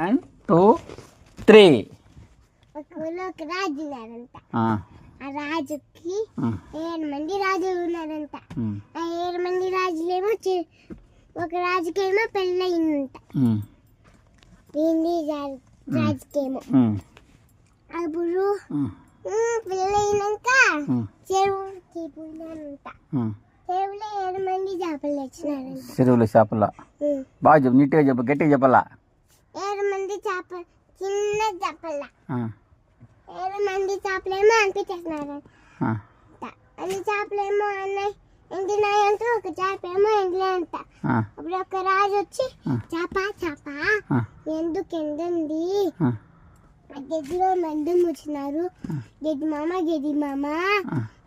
1 2 3 ఒక ఊళ్ళో ఒక రాజు ఉన్నారంట. ఆ రాజుకి 7 మంది రాజులు ఉన్నారంట. ఆ 7 మంది రాజులేమో ఒక రాజుకేమో పెళ్ళయిందంట. రాజుకేమో అప్పుడు పెళ్ళయినాక చెరువుకి పోయినారంట. చెరువులో 7 మంది చేపలు తెచ్చినారంట. చెరువులో చేపల బాగా చెప్పు, నీట్గా చెప్పు, గట్టిగా చెప్పాలా. 7 మంది చేపలు, చిన్న చేపల 7 మంది చేపలేమో అనిపించేసినారంట. అన్ని చేపలేమో అన్నయ్య ఎండినాయంట, ఒక చేప ఏమో ఎండలేంట. అప్పుడు ఒక రాజు వచ్చి చేప చేప ఎందుకు ఎండండి, గడ్డిలో మందం వచ్చినారు, గడ్డి మామ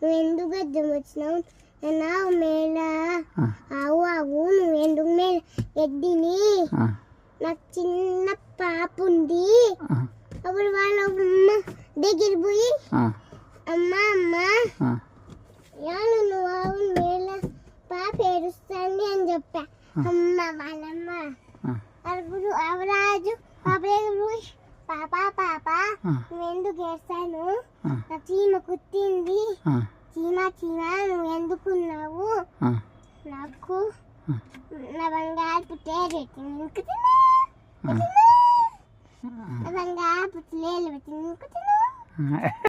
నువ్వు ఎందుకు గడ్డం వచ్చినావు అన్నావు మేళ. ఆవు ఆవు నువ్వు ఎందుకు మేళ గడ్డిని, నాకు చిన్న పాప ఉంది. అప్పుడు వాళ్ళ అమ్మ దగ్గర పోయి అమ్మ అమ్మ ఎవరు నువ్వు ఆవు మేళ పాప ఏడుస్తుంది అని చెప్పా. అమ్మ వాళ్ళమ్మ అప్పుడు అవరాజు పాప దగ్గర పోయి పాప పాప నువ్వు ఎందుకు ఏడుస్తాను, నా చీమ కుట్టింది, చీమ చీమ నువ్వు ఎందుకున్నావు, నాకు నా బంగారు పుట్టేరు పెట్టి బంగారు పుట్టలేలు పెట్టి